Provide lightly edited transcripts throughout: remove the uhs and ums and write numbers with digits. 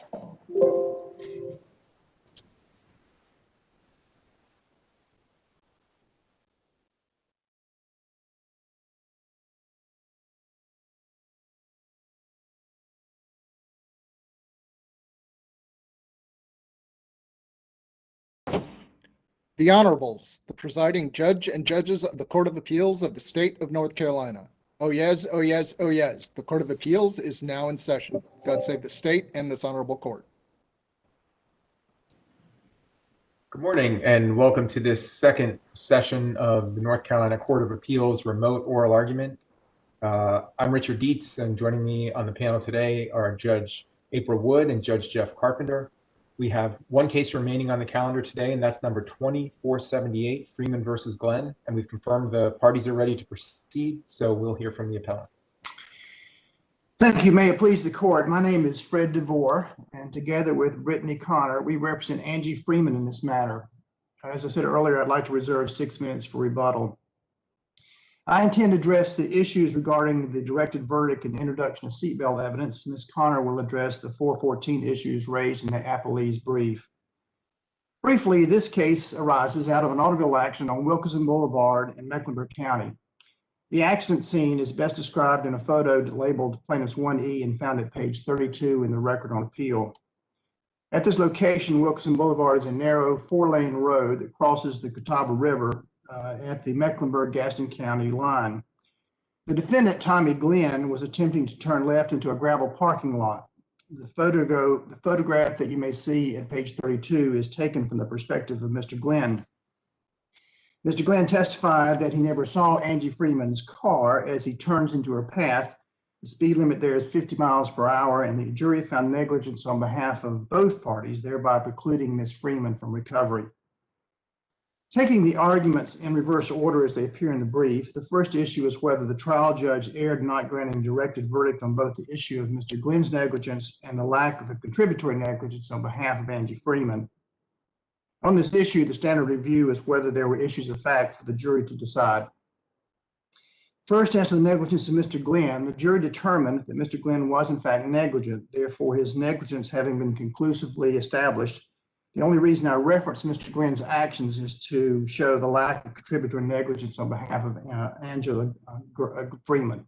The Honorables, the presiding judge and judges of the Court of Appeals of the State of North Carolina. Oh yes, oh yes, oh yes. The Court of Appeals is now in session. God save the state and this honorable court. Good morning and welcome to this second session of the North Carolina Court of Appeals remote oral argument. I'm Richard Dietz, and joining me on the panel today are Judge April Wood and Judge Jeff Carpenter. We have one case remaining on the calendar today, and that's number 2478, Freeman versus Glenn, and we've confirmed the parties are ready to proceed, so we'll hear from the appellant. Thank you. May it please the court. My name is Fred DeVore, and together with Brittany Connor, we represent Angie Freeman in this matter. As I said earlier, I'd like to reserve 6 minutes for rebuttal. I intend to address the issues regarding the directed verdict and introduction of seatbelt evidence. Ms. Connor will address the 414 issues raised in the appellee's brief. Briefly, this case arises out of an automobile accident on Wilkinson Boulevard in Mecklenburg County. The accident scene is best described in a photo labeled Plaintiff's 1E and found at page 32 in the record on appeal. At this location, Wilkinson Boulevard is a narrow 4-lane road that crosses the Catawba River at the Mecklenburg-Gaston County line. The defendant, Tommy Glenn, was attempting to turn left into a gravel parking lot. The photograph that you may see at page 32 is taken from the perspective of Mr. Glenn. Mr. Glenn testified that he never saw Angie Freeman's car as he turns into her path. The speed limit there is 50 miles per hour, and the jury found negligence on behalf of both parties, thereby precluding Ms. Freeman from recovery. Taking the arguments in reverse order as they appear in the brief, the first issue is whether the trial judge erred in not granting a directed verdict on both the issue of Mr. Glenn's negligence and the lack of a contributory negligence on behalf of Angie Freeman. On this issue, the standard review is whether there were issues of fact for the jury to decide. First, as to the negligence of Mr. Glenn, the jury determined that Mr. Glenn was in fact negligent. Therefore, his negligence having been conclusively established, the only reason I reference Mr. Glenn's actions is to show the lack of contributory negligence on behalf of Angela Freeman.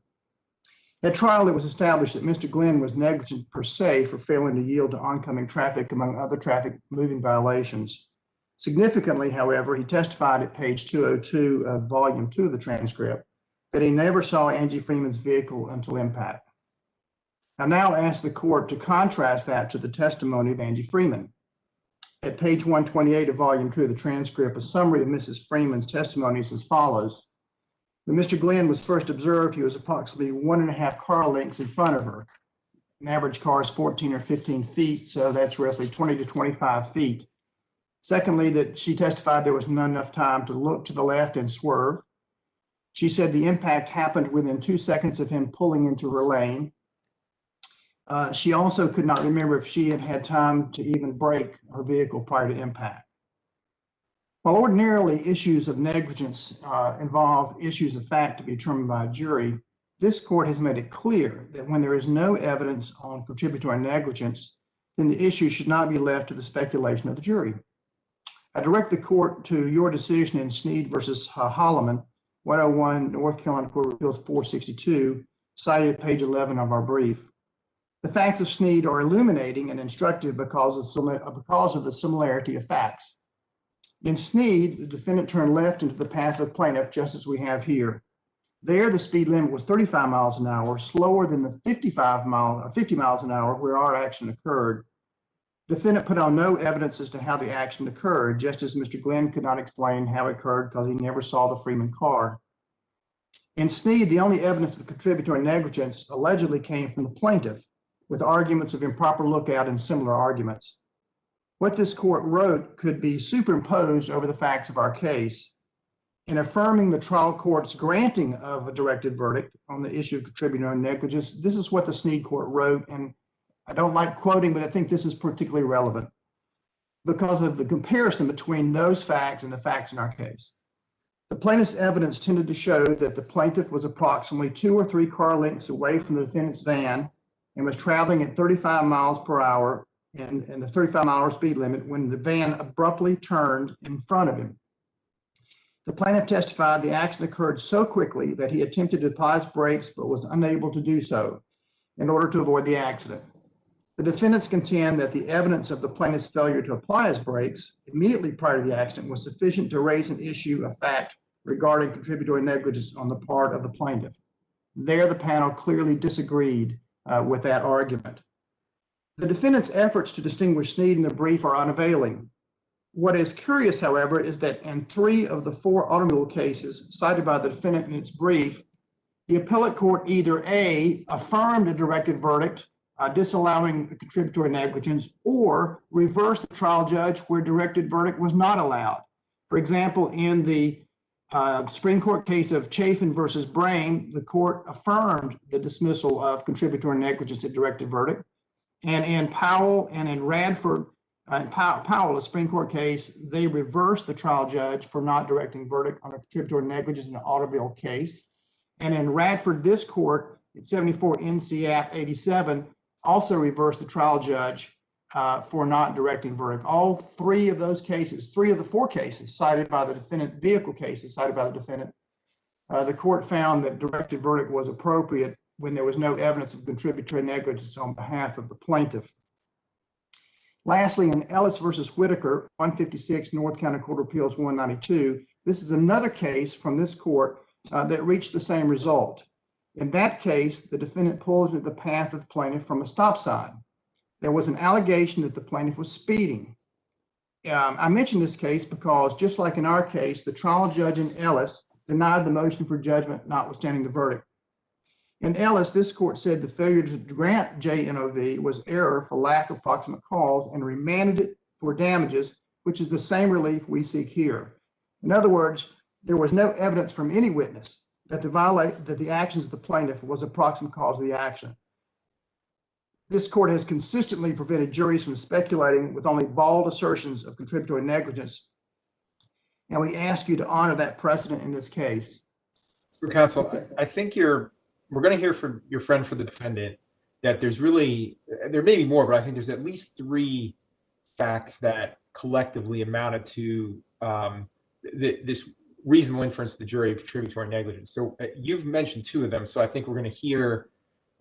At trial, it was established that Mr. Glenn was negligent per se for failing to yield to oncoming traffic, among other traffic moving violations. Significantly, however, he testified at page 202 of volume 2 of the transcript that he never saw Angie Freeman's vehicle until impact. I now ask the court to contrast that to the testimony of Angie Freeman. At page 128 of volume 2 of the transcript, a summary of Mrs. Freeman's testimony is as follows. When Mr. Glenn was first observed, he was approximately 1.5 car lengths in front of her. An average car is 14 or 15 feet, so that's roughly 20 to 25 feet. Secondly, that she testified there was not enough time to look to the left and swerve. She said the impact happened within 2 seconds of him pulling into her lane. She also could not remember if she had had time to even brake her vehicle prior to impact. While ordinarily issues of negligence involve issues of fact to be determined by a jury, this court has made it clear that when there is no evidence on contributory negligence, then the issue should not be left to the speculation of the jury. I direct the court to your decision in Sneed versus Holloman, 101 North Carolina Court of Appeals 462, cited at page 11 of our brief. The facts of Sneed are illuminating and instructive because of the similarity of facts. In Sneed, the defendant turned left into the path of the plaintiff, just as we have here. There, the speed limit was 35 miles an hour, slower than the 50 miles an hour where our action occurred. Defendant put on no evidence as to how the action occurred, just as Mr. Glenn could not explain how it occurred because he never saw the Freeman car. In Sneed, the only evidence of contributory negligence allegedly came from the plaintiff, with arguments of improper lookout and similar arguments. What this court wrote could be superimposed over the facts of our case. In affirming the trial court's granting of a directed verdict on the issue of contributory negligence, this is what the Sneed court wrote, and I don't like quoting, but I think this is particularly relevant because of the comparison between those facts and the facts in our case. The plaintiff's evidence tended to show that the plaintiff was approximately 2 or 3 car lengths away from the defendant's van and was traveling at 35 miles per hour and the 35-mile-an-hour speed limit when the van abruptly turned in front of him. The plaintiff testified the accident occurred so quickly that he attempted to apply his brakes but was unable to do so in order to avoid the accident. The defendants contend that the evidence of the plaintiff's failure to apply his brakes immediately prior to the accident was sufficient to raise an issue of fact regarding contributory negligence on the part of the plaintiff. There, the panel clearly disagreed with that argument. The defendant's efforts to distinguish Snead in the brief are unavailing. What is curious, however, is that in 3 of the 4 automobile cases cited by the defendant in its brief, the appellate court either A, affirmed a directed verdict disallowing contributory negligence, or reversed the trial judge where directed verdict was not allowed. For example, in the Supreme Court case of Chafin versus Brame, the court affirmed the dismissal of contributory negligence at directed verdict. And in Powell and in Radford, Powell, a Supreme Court case, they reversed the trial judge for not directing verdict on a contributory negligence in an automobile case. And in Radford, this court, at 74 NC App 87, also reversed the trial judge for not directing verdict. All 3 of those cases, 3 of the 4 cases cited by the defendant, vehicle cases cited by the defendant, the court found that directed verdict was appropriate when there was no evidence of contributory negligence on behalf of the plaintiff. Lastly, in Ellis versus Whitaker, 156 North Carolina Court of Appeals 192, this is another case from this court that reached the same result. In that case, the defendant pulled into the path of the plaintiff from a stop sign. There was an allegation that the plaintiff was speeding. I mention this case because, just like in our case, the trial judge in Ellis denied the motion for judgment notwithstanding the verdict. In Ellis, this court said the failure to grant JNOV was error for lack of proximate cause and remanded it for damages, which is the same relief we seek here. In other words, there was no evidence from any witness that the actions of the plaintiff was a proximate cause of the action. This court has consistently prevented juries from speculating with only bald assertions of contributory negligence, and we ask you to honor that precedent in this case. So, counsel, I think we're going to hear from your friend for the defendant that there may be more, but I think there's at least 3 facts that collectively amounted to this reasonable inference to the jury of contributory negligence. So you've mentioned 2 of them. So I think we're going to hear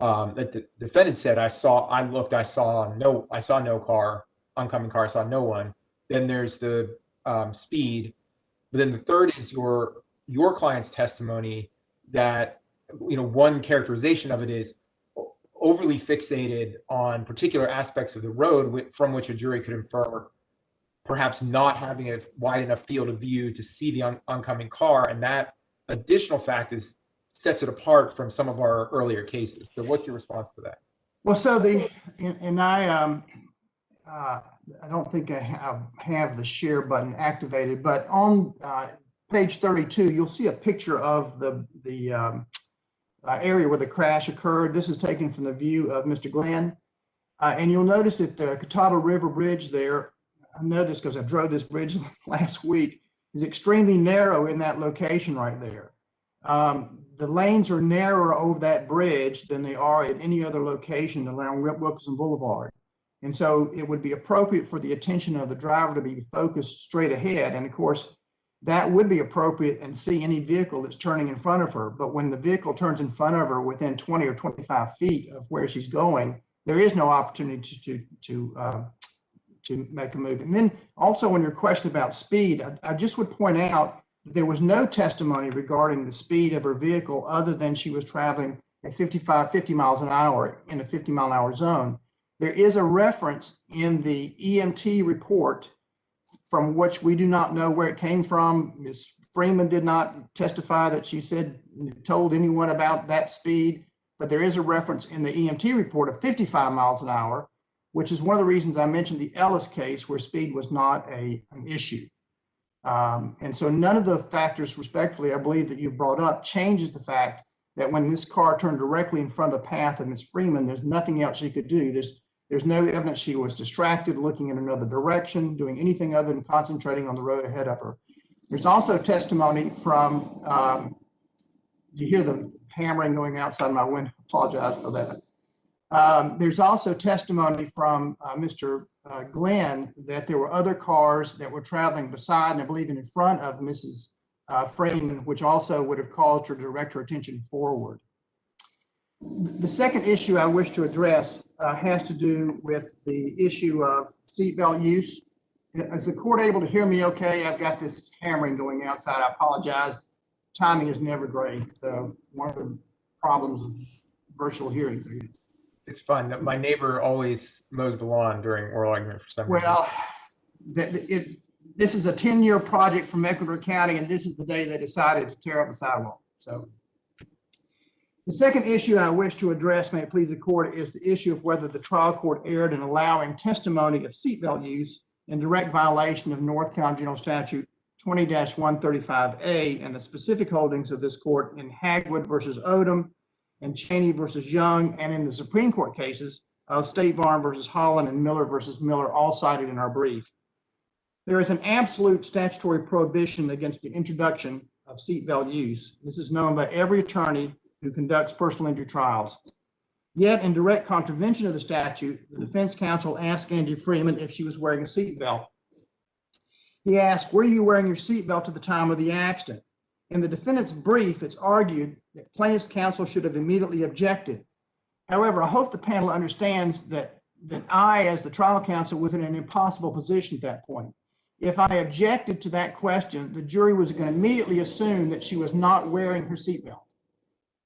that the defendant said, I saw no car, oncoming car, I saw no one. Then there's the speed. But then the third is your client's testimony that, one characterization of it is overly fixated on particular aspects of the road from which a jury could infer perhaps not having a wide enough field of view to see the oncoming car. And that additional fact sets it apart from some of our earlier cases. So what's your response to that? Well, so I don't think I have the share button activated, but on page 32, you'll see a picture of the area where the crash occurred. This is taken from the view of Mr. Glenn. And you'll notice that the Catawba River Bridge there, I know this because I drove this bridge last week, is extremely narrow in that location right there. The lanes are narrower over that bridge than they are at any other location along Wilkinson Boulevard. And so it would be appropriate for the attention of the driver to be focused straight ahead. And of course, that would be appropriate and see any vehicle that's turning in front of her. But when the vehicle turns in front of her within 20 or 25 feet of where she's going, there is no opportunity to make a move. And then also on your question about speed, I just would point out that there was no testimony regarding the speed of her vehicle other than she was traveling at 50 miles an hour in a 50-mile-an-hour zone. There is a reference in the EMT report from which we do not know where it came from. Ms. Freeman did not testify that she told anyone about that speed, but there is a reference in the EMT report of 55 miles an hour, which is one of the reasons I mentioned the Ellis case where speed was not an issue. And so none of the factors, respectfully, I believe that you brought up changes the fact that when this car turned directly in front of the path of Ms. Freeman, there's nothing else she could do. There's no evidence she was distracted, looking in another direction, doing anything other than concentrating on the road ahead of her. There's also testimony from, you hear the hammering going outside my window, apologize for that. There's also testimony from Mr. Glenn that there were other cars that were traveling beside and I believe in front of Mrs. Freeman, which also would have caused her to direct her attention forward. The second issue I wish to address has to do with the issue of seatbelt use. Is the court able to hear me okay? I've got this hammering going outside. I apologize. Timing is never great. So one of the problems of virtual hearings, I guess. It's fun. My neighbor always mows the lawn during oral argument for some reason. Well, this is a 10-year project from Ecuador County, and this is the day they decided to tear up the sidewalk. So the second issue I wish to address, may it please the court, is the issue of whether the trial court erred in allowing testimony of seatbelt use in direct violation of North Carolina General Statute 20-135A and the specific holdings of this court in Hagwood versus Odom and Cheney versus Young, and in the Supreme Court cases of State Farm versus Holland and Miller versus Miller, all cited in our brief. There is an absolute statutory prohibition against the introduction of seatbelt use. This is known by every attorney who conducts personal injury trials. Yet, in direct contravention of the statute, the defense counsel asked Angie Freeman if she was wearing a seatbelt. He asked, "Were you wearing your seatbelt at the time of the accident?" In the defendant's brief, it's argued that plaintiff's counsel should have immediately objected. However, I hope the panel understands that I, as the trial counsel, was in an impossible position at that point. If I objected to that question, the jury was going to immediately assume that she was not wearing her seatbelt.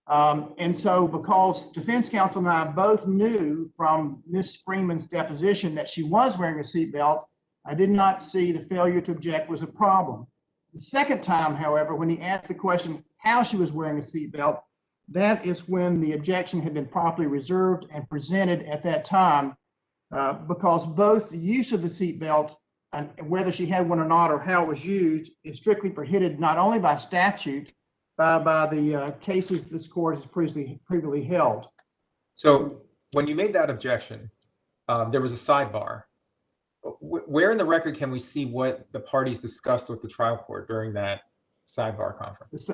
And so because defense counsel and I both knew from Ms. Freeman's deposition that she was wearing a seatbelt, I did not see the failure to object was a problem. The second time, however, when he asked the question how she was wearing a seatbelt, that is when the objection had been properly reserved and presented at that time, because both the use of the seatbelt and whether she had one or not or how it was used is strictly prohibited not only by statute, by the cases this court has previously held. So when you made that objection, there was a sidebar. Where in the record can we see what the parties discussed with the trial court during that sidebar conference?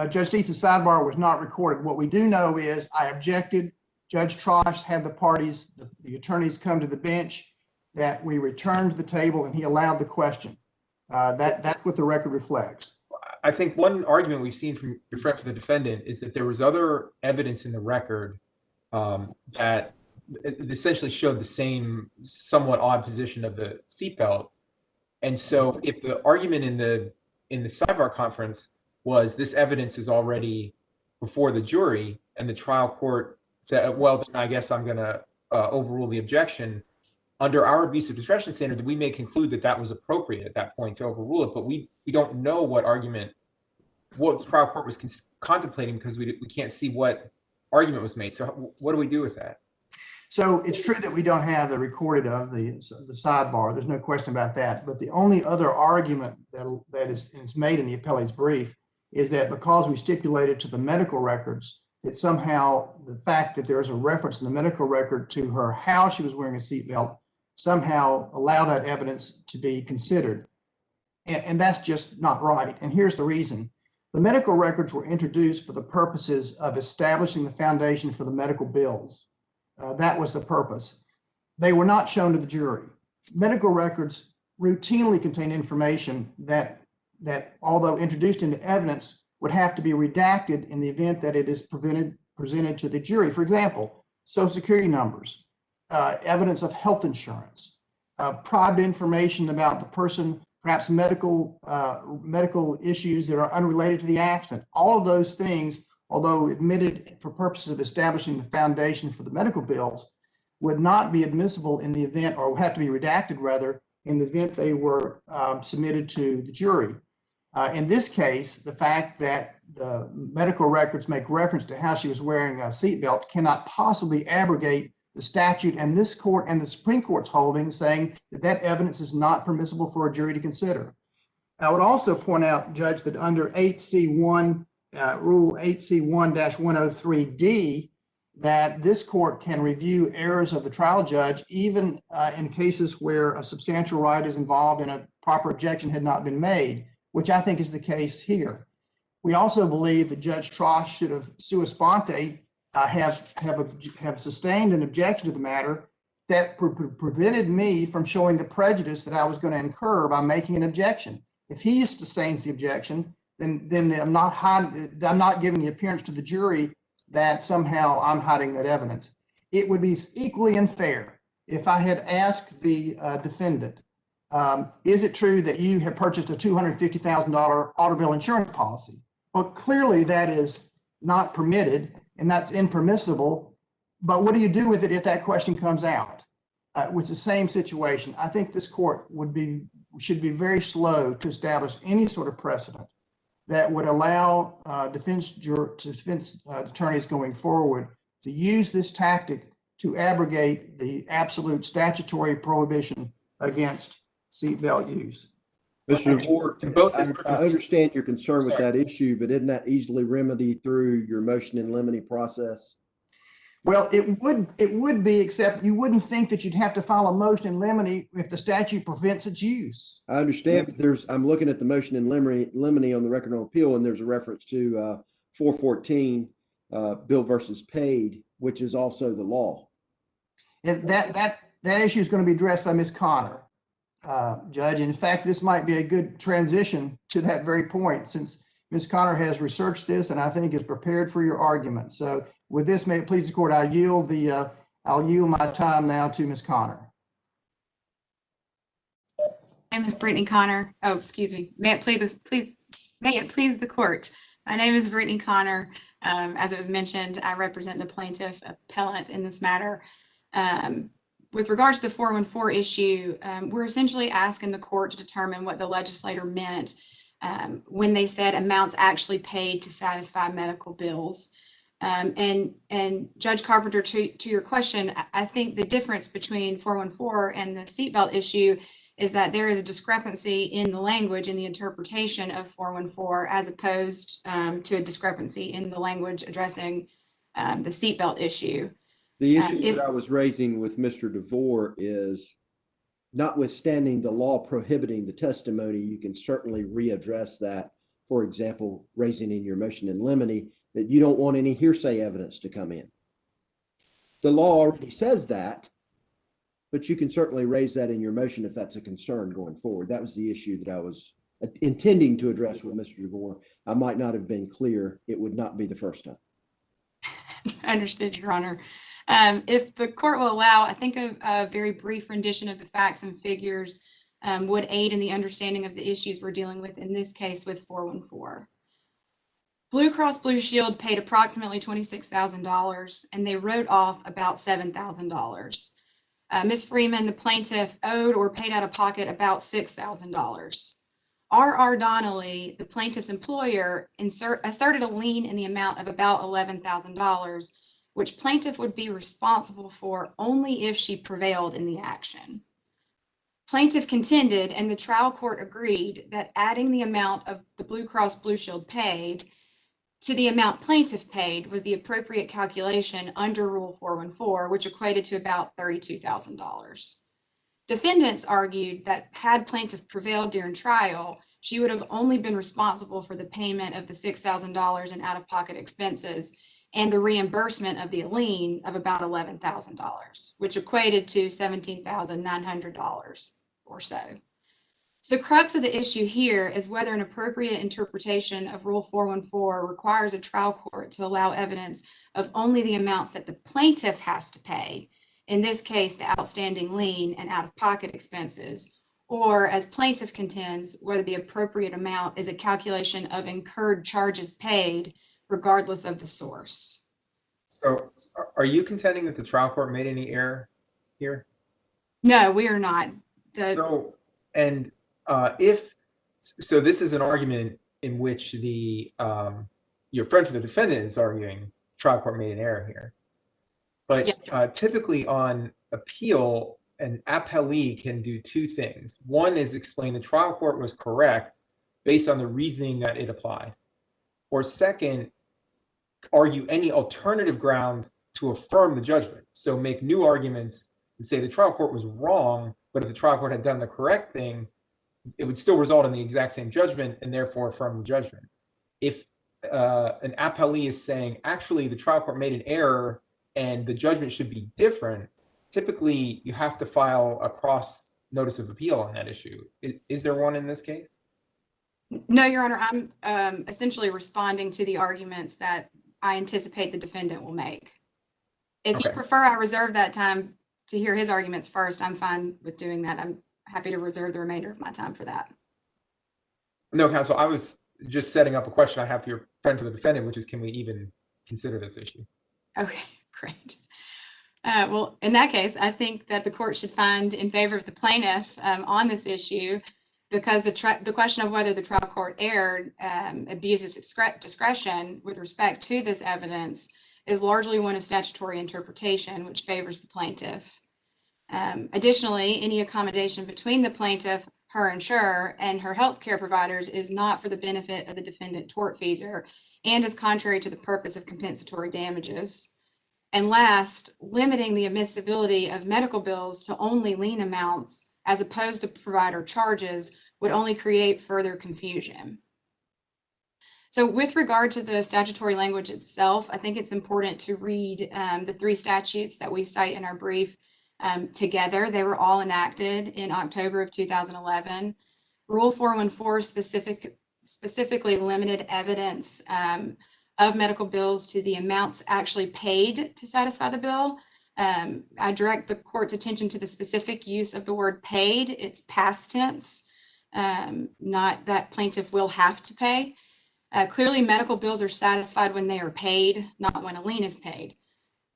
Judge Deetz's sidebar was not recorded. What we do know is I objected. Judge Trosh had the parties, the attorneys come to the bench, that we returned to the table and he allowed the question. That's what the record reflects. I think one argument we've seen from your friend for the defendant is that there was other evidence in the record that essentially showed the same somewhat odd position of the seatbelt. And so if the argument in the sidebar conference was this evidence is already before the jury and the trial court said, well, then I guess I'm going to overrule the objection, under our abuse of discretion standard, we may conclude that that was appropriate at that point to overrule it, but we don't know what the trial court was contemplating because we can't see what argument was made. So what do we do with that? So it's true that we don't have the recorded of the sidebar. There's no question about that. But the only other argument that is made in the appellee's brief is that because we stipulated to the medical records that somehow the fact that there is a reference in the medical record to her how she was wearing a seatbelt somehow allow that evidence to be considered. And that's just not right. And here's the reason. The medical records were introduced for the purposes of establishing the foundation for the medical bills. That was the purpose. They were not shown to the jury. Medical records routinely contain information that although introduced into evidence, would have to be redacted in the event that it is presented to the jury. For example, Social Security numbers, evidence of health insurance, private information about the person, perhaps medical issues that are unrelated to the accident. All of those things, although admitted for purposes of establishing the foundation for the medical bills, would not be admissible in the event, or have to be redacted rather, in the event they were submitted to the jury. In this case, the fact that the medical records make reference to how she was wearing a seatbelt cannot possibly abrogate the statute and this court and the Supreme Court's holding saying that evidence is not permissible for a jury to consider. I would also point out, Judge, that under 8C1, Rule 8C1-103D, that this court can review errors of the trial judge even in cases where a substantial right is involved and a proper objection had not been made, which I think is the case here. We also believe that Judge Trosh should have sua sponte have sustained an objection to the matter that prevented me from showing the prejudice that I was going to incur by making an objection. If he sustains the objection, then I'm not giving the appearance to the jury that somehow I'm hiding that evidence. It would be equally unfair if I had asked the defendant, is it true that you have purchased a $250,000 automobile insurance policy? Well, clearly that is not permitted and that's impermissible. But what do you do with it if that question comes out? With the same situation, I think this court should be very slow to establish any sort of precedent that would allow defense attorneys going forward to use this tactic to abrogate the absolute statutory prohibition against seatbelt use. Mr. DeVore, In both I understand your concern with that issue, but isn't that easily remedied through your motion in limine process? Well, it would be, except you wouldn't think that you'd have to file a motion in limine if the statute prevents its use. I understand, but I'm looking at the motion in limine on the record on appeal, and there's a reference to 414 bill versus paid, which is also the law. And that issue is going to be addressed by Ms. Connor, Judge. In fact, this might be a good transition to that very point, since Ms. Connor has researched this and I think is prepared for your argument. So with this, may it please the court, I'll yield my time now to Ms. Connor. My name is Brittany Connor. Oh, excuse me. May it please the court. My name is Brittany Connor. As it was mentioned, I represent the plaintiff appellant in this matter. With regards to the 414 issue, we're essentially asking the court to determine what the legislator meant when they said amounts actually paid to satisfy medical bills. And Judge Carpenter, to your question, I think the difference between 414 and the seatbelt issue is that there is a discrepancy in the language in the interpretation of 414 as opposed to a discrepancy in the language addressing the seatbelt issue. The issue that I was raising with Mr. DeVore is, notwithstanding the law prohibiting the testimony, you can certainly readdress that. For example, raising in your motion in limine that you don't want any hearsay evidence to come in. The law already says that, but you can certainly raise that in your motion if that's a concern going forward. That was the issue that I was intending to address with Mr. DeVore. I might not have been clear. It would not be the first time. I understood, Your Honor. If the court will allow, I think a very brief rendition of the facts and figures would aid in the understanding of the issues we're dealing with in this case with 414. Blue Cross Blue Shield paid approximately $26,000 and they wrote off about $7,000. Ms. Freeman, the plaintiff, owed or paid out of pocket about $6,000. R.R. Donnelly, the plaintiff's employer, asserted a lien in the amount of about $11,000, which plaintiff would be responsible for only if she prevailed in the action. Plaintiff contended, and the trial court agreed, that adding the amount of the Blue Cross Blue Shield paid to the amount plaintiff paid was the appropriate calculation under Rule 414, which equated to about $32,000. Defendants argued that had plaintiff prevailed during trial, she would have only been responsible for the payment of the $6,000 in out-of-pocket expenses and the reimbursement of the lien of about $11,000, which equated to $17,900 or so. So the crux of the issue here is whether an appropriate interpretation of Rule 414 requires a trial court to allow evidence of only the amounts that the plaintiff has to pay, in this case, the outstanding lien and out-of-pocket expenses, or as plaintiff contends, whether the appropriate amount is a calculation of incurred charges paid regardless of the source. So are you contending that the trial court made any error here? No, we are not. So this is an argument in which your friend for the defendant is arguing trial court made an error here. But yes, typically on appeal, an appellee can do two things. One is explain the trial court was correct based on the reasoning that it applied. Or second, argue any alternative ground to affirm the judgment. So make new arguments and say the trial court was wrong, but if the trial court had done the correct thing, it would still result in the exact same judgment and therefore affirm the judgment. If an appellee is saying, actually, the trial court made an error and the judgment should be different, typically you have to file a cross notice of appeal on that issue. Is there one in this case? No, Your Honor, I'm essentially responding to the arguments that I anticipate the defendant will make. If you Okay. prefer, I reserve that time to hear his arguments first. I'm fine with doing that. I'm happy to reserve the remainder of my time for that. No, counsel, I was just setting up a question I have for your friend for the defendant, which is, can we even consider this issue? Okay, great. Well, in that case, I think that the court should find in favor of the plaintiff on this issue, because the question of whether the trial court erred, abuses discretion with respect to this evidence is largely one of statutory interpretation, which favors the plaintiff. Additionally, any accommodation between the plaintiff, her insurer, and her healthcare providers is not for the benefit of the defendant tortfeasor and is contrary to the purpose of compensatory damages. And last, limiting the admissibility of medical bills to only lien amounts as opposed to provider charges would only create further confusion. So with regard to the statutory language itself, I think it's important to read the three statutes that we cite in our brief together. They were all enacted in October of 2011. Rule 414 specifically limited evidence of medical bills to the amounts actually paid to satisfy the bill. I direct the court's attention to the specific use of the word paid. It's past tense, not that plaintiff will have to pay. Clearly, medical bills are satisfied when they are paid, not when a lien is paid.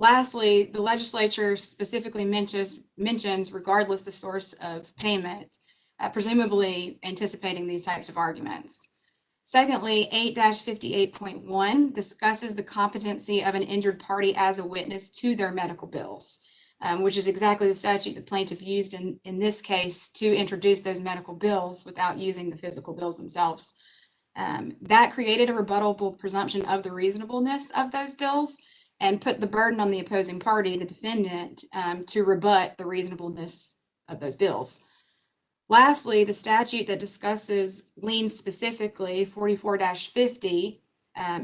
Lastly, the legislature specifically mentions regardless the source of payment, presumably anticipating these types of arguments. Secondly, 8-58.1 discusses the competency of an injured party as a witness to their medical bills, which is exactly the statute the plaintiff used in this case to introduce those medical bills without using the physical bills themselves. That created a rebuttable presumption of the reasonableness of those bills and put the burden on the opposing party, the defendant, to rebut the reasonableness of those bills. Lastly, the statute that discusses liens specifically, 44-50,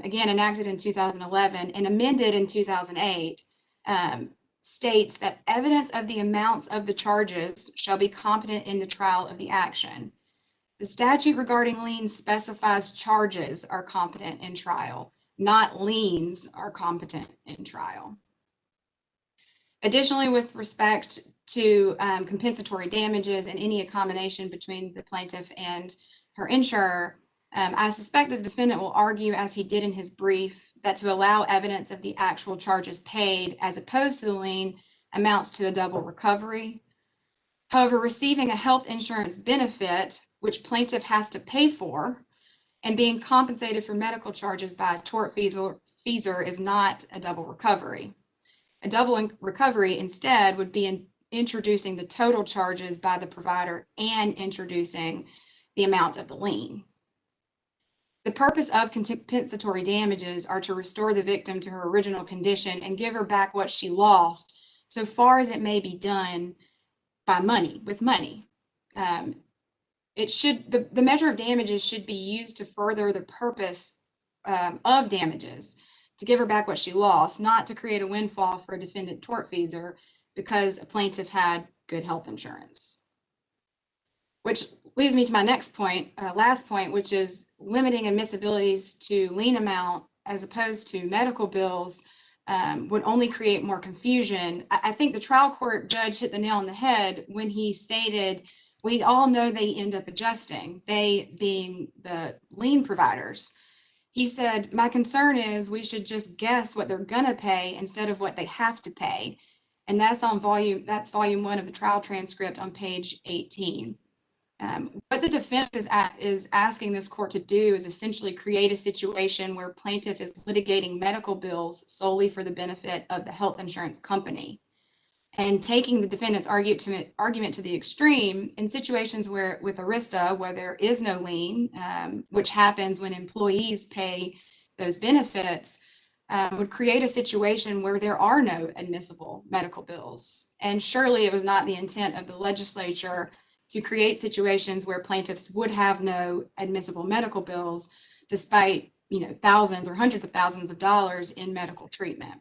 again enacted in 2011 and amended in 2008, states that evidence of the amounts of the charges shall be competent in the trial of the action. The statute regarding liens specifies charges are competent in trial, not liens are competent in trial. Additionally, with respect to compensatory damages and any accommodation between the plaintiff and her insurer, I suspect the defendant will argue, as he did in his brief, that to allow evidence of the actual charges paid as opposed to the lien amounts to a double recovery. However, receiving a health insurance benefit, which plaintiff has to pay for, and being compensated for medical charges by a tortfeasor is not a double recovery. A double recovery instead would be in introducing the total charges by the provider and introducing the amount of the lien. The purpose of compensatory damages are to restore the victim to her original condition and give her back what she lost, so far as it may be done by money, with money. The measure of damages should be used to further the purpose of damages, to give her back what she lost, not to create a windfall for a defendant tortfeasor because a plaintiff had good health insurance. Which leads me to my next point, last point, which is limiting admissibilities to lien amount as opposed to medical bills would only create more confusion. I think the trial court judge hit the nail on the head when he stated, we all know they end up adjusting, they being the lien providers. He said, my concern is we should just guess what they're gonna pay instead of what they have to pay. And that's volume 1 of the trial transcript on page 18. What the defense is asking this court to do is essentially create a situation where plaintiff is litigating medical bills solely for the benefit of the health insurance company, and taking the defendant's argument to the extreme in situations where with ERISA, where there is no lien, which happens when employees pay those benefits, would create a situation where there are no admissible medical bills. And surely it was not the intent of the legislature to create situations where plaintiffs would have no admissible medical bills, despite thousands or hundreds of thousands of dollars in medical treatment.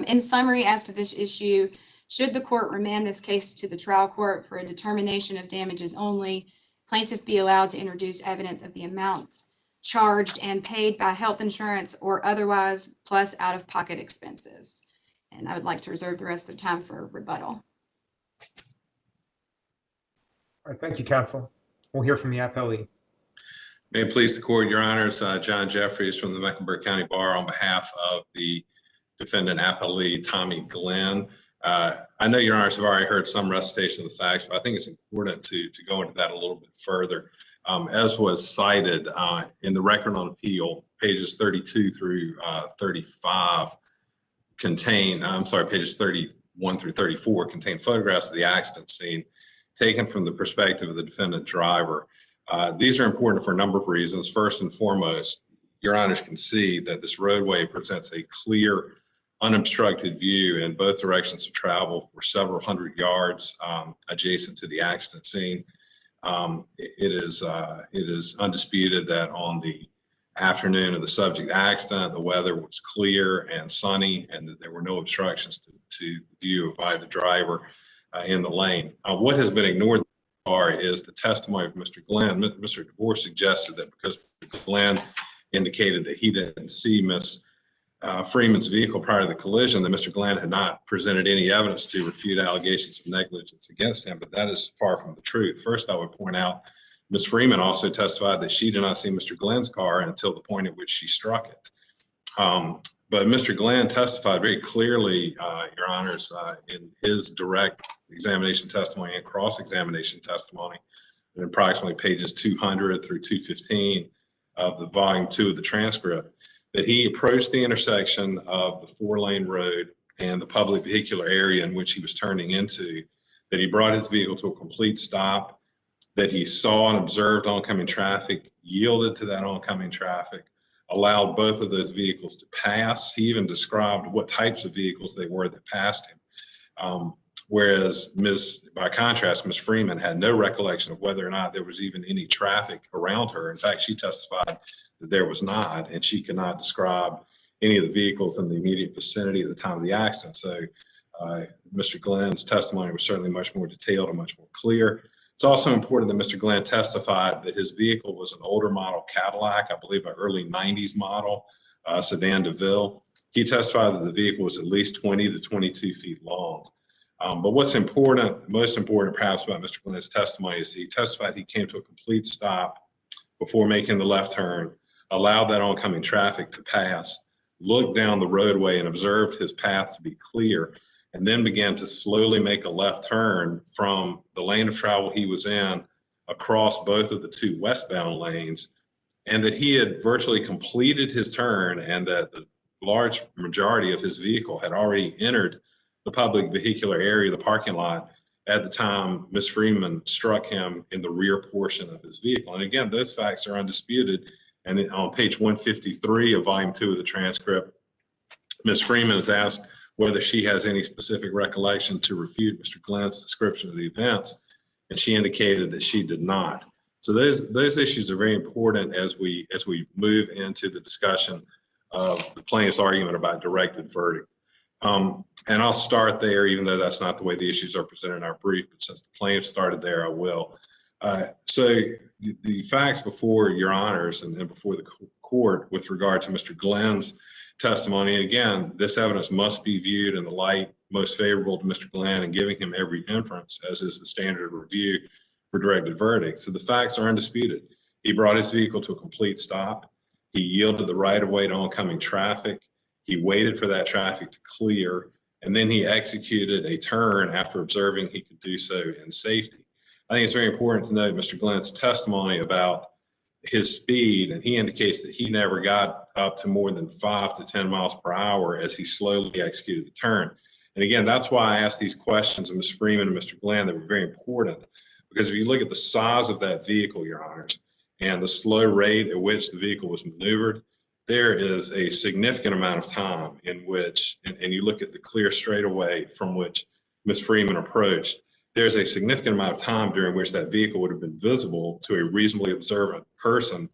In summary, as to this issue, should the court remand this case to the trial court for a determination of damages only, plaintiff be allowed to introduce evidence of the amounts charged and paid by health insurance or otherwise, plus out-of-pocket expenses. And I would like to reserve the rest of the time for rebuttal. All right, thank you, counsel. We'll hear from the appellee. May it please the court, your honors, John Jeffries from the Mecklenburg County Bar on behalf of the defendant appellee, Tommy Glenn. I know your honors have already heard some recitation of the facts, but I think it's important to go into that a little bit further. As was cited in the record on appeal, pages 32 through 35 contain, pages 31 through 34 contain photographs of the accident scene taken from the perspective of the defendant driver. These are important for a number of reasons. First and foremost, your honors can see that this roadway presents a clear, unobstructed view in both directions of travel for several hundred yards adjacent to the accident scene. It is undisputed that on the afternoon of the subject accident, the weather was clear and sunny, and that there were no obstructions to the view by the driver in the lane. What has been ignored is the testimony of Mr. Glenn. Mr. DeVore suggested that because Mr. Glenn indicated that he didn't see Ms. Freeman's vehicle prior to the collision, that Mr. Glenn had not presented any evidence to refute allegations of negligence against him, but that is far from the truth. First, I would point out Ms. Freeman also testified that she did not see Mr. Glenn's car until the point at which she struck it. But Mr. Glenn testified very clearly, your honors, in his direct examination testimony and cross-examination testimony in approximately pages 200 through 215 of the volume 2 of the transcript, that he approached the intersection of the 4-lane road and the public vehicular area in which he was turning into, that he brought his vehicle to a complete stop, that he saw and observed oncoming traffic, yielded to that oncoming traffic, allowed both of those vehicles to pass. He even described what types of vehicles they were that passed him. Whereas by contrast, Ms. Freeman had no recollection of whether or not there was even any traffic around her. In fact, she testified that there was not, and she could not describe any of the vehicles in the immediate vicinity at the time of the accident. So Mr. Glenn's testimony was certainly much more detailed and much more clear. It's also important that Mr. Glenn testified that his vehicle was an older model Cadillac, I believe an early 90s model, sedan DeVille. He testified that the vehicle was at least 20 to 22 feet long. But what's important, most important perhaps about Mr. Glenn's testimony is he testified he came to a complete stop before making the left turn, allowed that oncoming traffic to pass, looked down the roadway and observed his path to be clear, and then began to slowly make a left turn from the lane of travel he was in across both of the two westbound lanes, and that he had virtually completed his turn and that the large majority of his vehicle had already entered the public vehicular area, the parking lot, at the time Ms. Freeman struck him in the rear portion of his vehicle. And again, those facts are undisputed. And on page 153 of volume 2 of the transcript, Ms. Freeman is asked whether she has any specific recollection to refute Mr. Glenn's description of the events, and she indicated that she did not. So those issues are very important as we move into the discussion of the plaintiff's argument about directed verdict. And I'll start there, even though that's not the way the issues are presented in our brief, but since the plaintiff started there, I will. So the facts before your honors and before the court with regard to Mr. Glenn's testimony, and again, this evidence must be viewed in the light most favorable to Mr. Glenn and giving him every inference, as is the standard review for directed verdict. So the facts are undisputed. He brought his vehicle to a complete stop. He yielded the right of way to oncoming traffic. He waited for that traffic to clear, and then he executed a turn after observing he could do so in safety. I think it's very important to note Mr. Glenn's testimony about his speed, and he indicates that he never got up to more than 5 to 10 miles per hour as he slowly executed the turn. And again, that's why I asked these questions of Ms. Freeman and Mr. Glenn that were very important, because if you look at the size of that vehicle, your honors, and the slow rate at which the vehicle was maneuvered, there is a significant amount of time in which, and you look at the clear straightaway from which Ms. Freeman approached, there's a significant amount of time during which that vehicle would have been visible to a reasonably observant person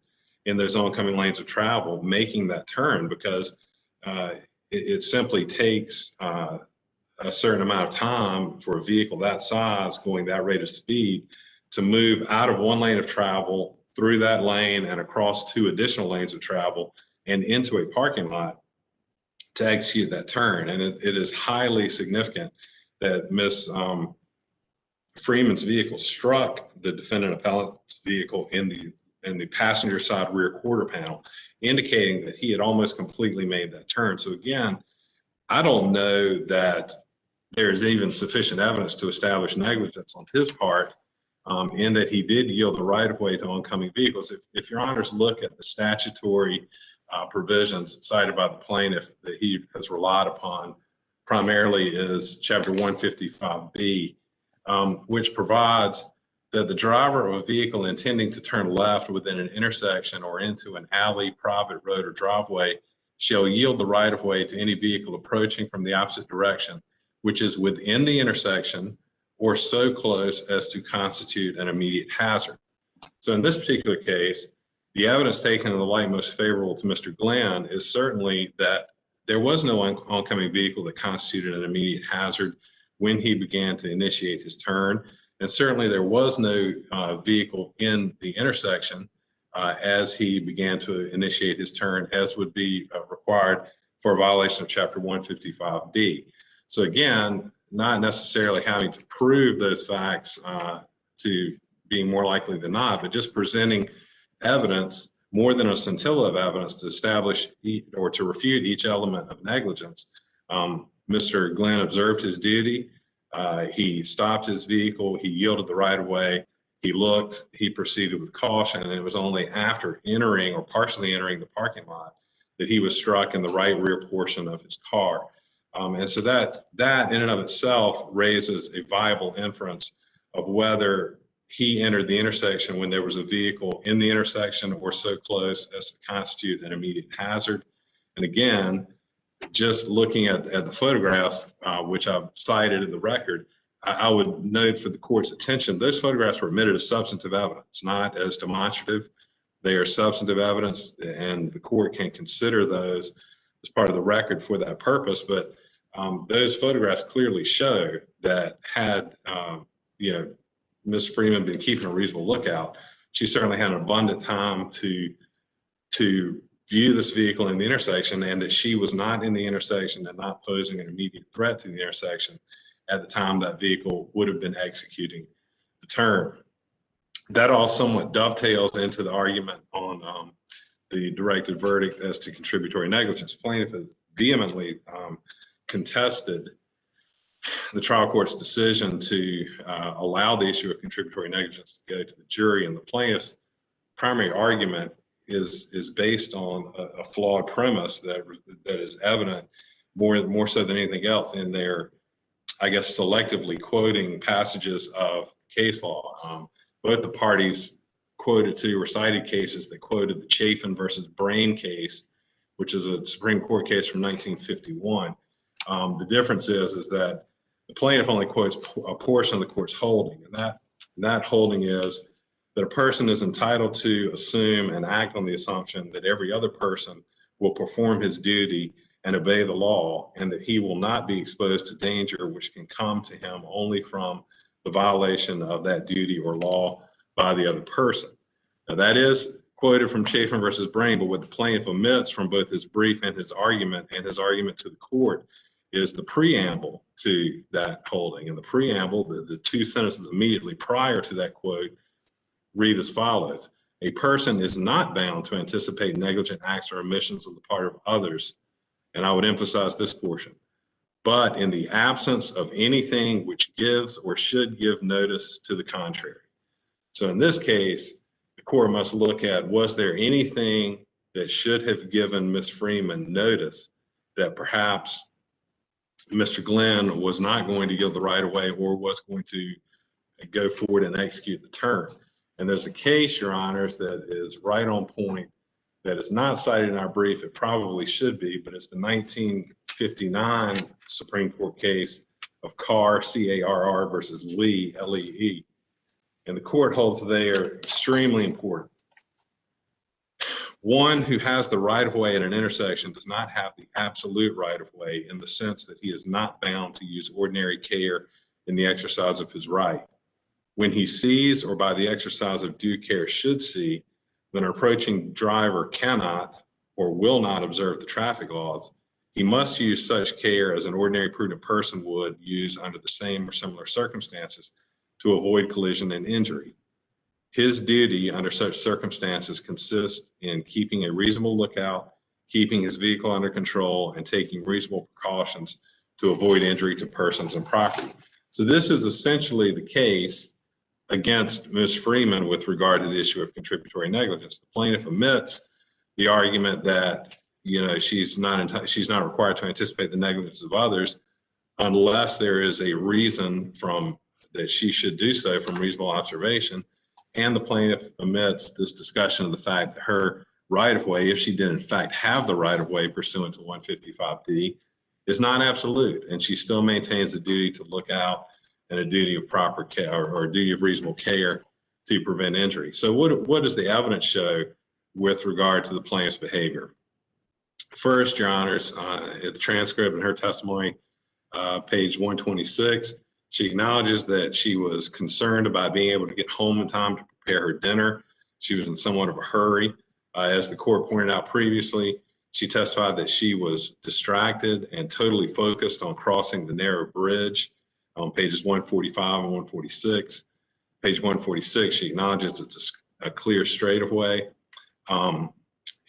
in those oncoming lanes of travel, making that turn, because it simply takes a certain amount of time for a vehicle that size going that rate of speed to move out of one lane of travel, through that lane and across 2 additional lanes of travel and into a parking lot to execute that turn. And it is highly significant that Ms. Freeman's vehicle struck the defendant appellant's vehicle in the passenger side rear quarter panel, indicating that he had almost completely made that turn. So again, I don't know that there's even sufficient evidence to establish negligence on his part, in that he did yield the right of way to oncoming vehicles. If your honors look at the statutory provisions cited by the plaintiff that he has relied upon, primarily is Chapter 155B, which provides that the driver of a vehicle intending to turn left within an intersection or into an alley, private road, or driveway shall yield the right of way to any vehicle approaching from the opposite direction, which is within the intersection or so close as to constitute an immediate hazard. So in this particular case, the evidence taken in the light most favorable to Mr. Glenn is certainly that there was no oncoming vehicle that constituted an immediate hazard when he began to initiate his turn. And certainly there was no vehicle in the intersection as he began to initiate his turn, as would be required for a violation of Chapter 155B. So again, not necessarily having to prove those facts to being more likely than not, but just presenting evidence, more than a scintilla of evidence, to establish or to refute each element of negligence. Mr. Glenn observed his duty. He stopped his vehicle. He yielded the right of way. He looked, he proceeded with caution, and it was only after entering or partially entering the parking lot that he was struck in the right rear portion of his car. And so that in and of itself raises a viable inference of whether he entered the intersection when there was a vehicle in the intersection or so close as to constitute an immediate hazard. And again, just looking at the photographs, which I've cited in the record, I would note for the court's attention, those photographs were admitted as substantive evidence, not as demonstrative. They are substantive evidence, and the court can consider those as part of the record for that purpose. But those photographs clearly show that had Ms. Freeman been keeping a reasonable lookout, she certainly had an abundant time to view this vehicle in the intersection, and that she was not in the intersection and not posing an immediate threat to the intersection at the time that vehicle would have been executing the turn. That all somewhat dovetails into the argument on the directed verdict as to contributory negligence. Plaintiff has vehemently contested the trial court's decision to allow the issue of contributory negligence to go to the jury, and the plaintiff's primary argument is based on a flawed premise that is evident more so than anything else in their, I guess, selectively quoting passages of case law. Both the parties quoted two or cited cases that quoted the Chafin versus Brain case, which is a Supreme Court case from 1951. The difference is that the plaintiff only quotes a portion of the court's holding, and that holding is that a person is entitled to assume and act on the assumption that every other person will perform his duty and obey the law, and that he will not be exposed to danger which can come to him only from the violation of that duty or law by the other person. Now, that is quoted from Chafin versus Brain, but what the plaintiff omits from both his brief and his argument to the court is the preamble to that holding. And the preamble, the two sentences immediately prior to that quote, read as follows: a person is not bound to anticipate negligent acts or omissions on the part of others, and I would emphasize this portion, but in the absence of anything which gives or should give notice to the contrary. So in this case, the court must look at, was there anything that should have given Ms. Freeman notice that perhaps Mr. Glenn was not going to give the right of way or was going to go forward and execute the turn. And there's a case, Your Honors, that is right on point, that is not cited in our brief. It probably should be, but it's the 1959 Supreme Court case of Carr, C-A-R-R versus Lee, L-E-E. And the court holds they are extremely important. One who has the right-of-way at an intersection does not have the absolute right-of-way in the sense that he is not bound to use ordinary care in the exercise of his right. When he sees, or by the exercise of due care should see, that an approaching driver cannot or will not observe the traffic laws, he must use such care as an ordinary prudent person would use under the same or similar circumstances to avoid collision and injury. His duty under such circumstances consists in keeping a reasonable lookout, keeping his vehicle under control, and taking reasonable precautions to avoid injury to persons and property. So this is essentially the case against Ms. Freeman with regard to the issue of contributory negligence. The plaintiff omits the argument that, you know, she's not required to anticipate the negligence of others unless there is a reason that she should do so from reasonable observation. And the plaintiff omits this discussion of the fact that her right-of-way, if she did in fact have the right-of-way pursuant to 155D, is not absolute, and she still maintains a duty to look out and a duty of proper care or a duty of reasonable care to prevent injury. So what does the evidence show with regard to the plaintiff's behavior? First, Your Honors, at the transcript in her testimony, page 126, she acknowledges that she was concerned about being able to get home in time to prepare her dinner. She was in somewhat of a hurry. As the court pointed out previously, she testified that she was distracted and totally focused on crossing the narrow bridge on pages 145 and 146. Page 146, she acknowledges it's a clear straightaway.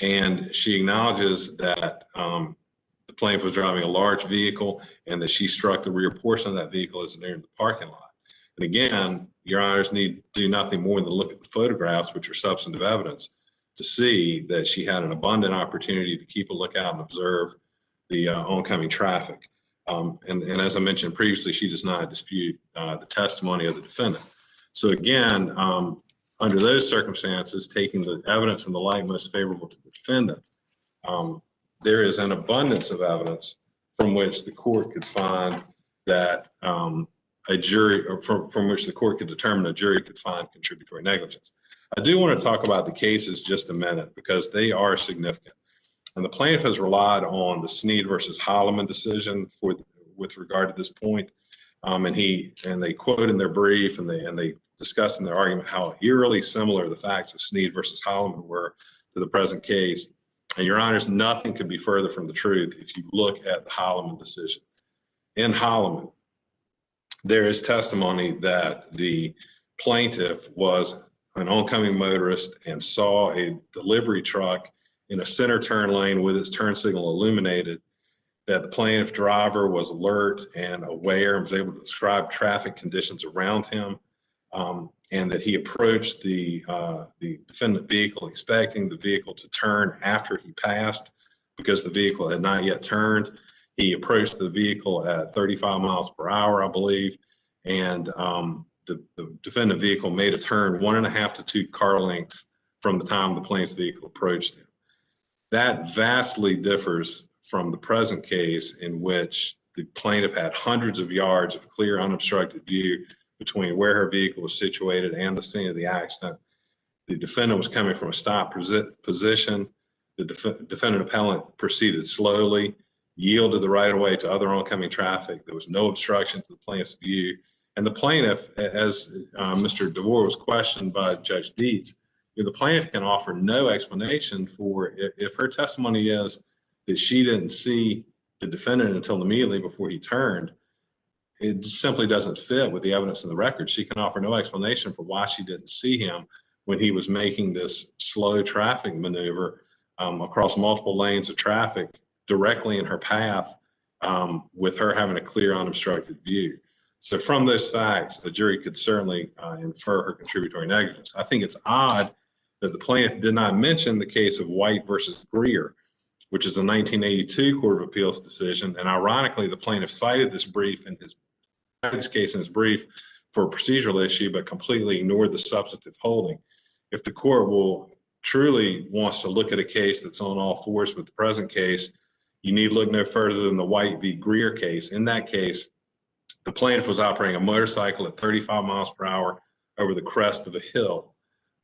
And she acknowledges that the plaintiff was driving a large vehicle and that she struck the rear portion of that vehicle as it entered the parking lot. And again, Your Honors need to do nothing more than look at the photographs, which are substantive evidence, to see that she had an abundant opportunity to keep a lookout and observe the oncoming traffic. And as I mentioned previously, she does not dispute the testimony of the defendant. So again, under those circumstances, taking the evidence in the light most favorable to the defendant, there is an abundance of evidence from which the court could find that a jury, or from which the court could determine a jury could find contributory negligence. I do want to talk about the cases just a minute because they are significant. And the plaintiff has relied on the Snead versus Holloman decision with regard to this point. And they quote in their brief and they discuss in their argument how eerily similar the facts of Snead versus Holloman were to the present case. And Your Honors, nothing could be further from the truth if you look at the Holloman decision. In Holloman, there is testimony that the plaintiff was an oncoming motorist and saw a delivery truck in a center turn lane with its turn signal illuminated, that the plaintiff driver was alert and aware and was able to describe traffic conditions around him, and that he approached the defendant vehicle expecting the vehicle to turn after he passed because the vehicle had not yet turned. He approached the vehicle at 35 miles per hour, I believe, and the defendant vehicle made a turn 1.5 to 2 car lengths from the time the plaintiff's vehicle approached him. That vastly differs from the present case in which the plaintiff had hundreds of yards of clear unobstructed view between where her vehicle was situated and the scene of the accident. The defendant was coming from a stop position. The defendant appellant proceeded slowly, yielded the right of way to other oncoming traffic. There was no obstruction to the plaintiff's view. And the plaintiff, as Mr. DeVore was questioned by Judge Dietz, the plaintiff can offer no explanation for if her testimony is that she didn't see the defendant until immediately before he turned. It just simply doesn't fit with the evidence in the record. She can offer no explanation for why she didn't see him when he was making this slow traffic maneuver across multiple lanes of traffic directly in her path, with her having a clear unobstructed view. So from those facts, the jury could certainly infer her contributory negligence. I think it's odd that the plaintiff did not mention the case of White versus Greer, which is a 1982 Court of Appeals decision. And ironically, the plaintiff cited this case in his brief for a procedural issue, but completely ignored the substantive holding. If the court truly wants to look at a case that's on all fours with the present case, you need look no further than the White v. Greer case. In that case, the plaintiff was operating a motorcycle at 35 miles per hour over the crest of a hill.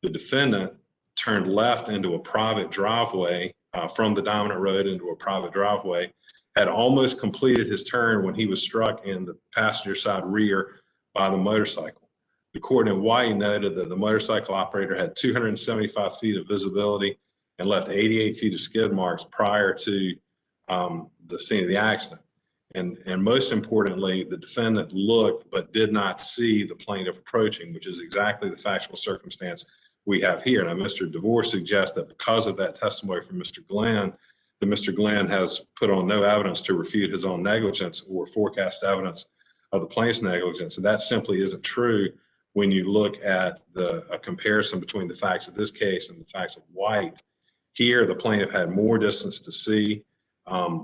The defendant turned left into a private driveway from the dominant road into a private driveway, had almost completed his turn when he was struck in the passenger side rear by the motorcycle. The court in White noted that the motorcycle operator had 275 feet of visibility and left 88 feet of skid marks prior to the scene of the accident. And most importantly, the defendant looked but did not see the plaintiff approaching, which is exactly the factual circumstance we have here. Now, Mr. DeVore suggests that because of that testimony from Mr. Glenn, that Mr. Glenn has put on no evidence to refute his own negligence or forecast evidence of the plaintiff's negligence. And that simply isn't true when you look at a comparison between the facts of this case and the facts of White. Here, the plaintiff had more distance to see.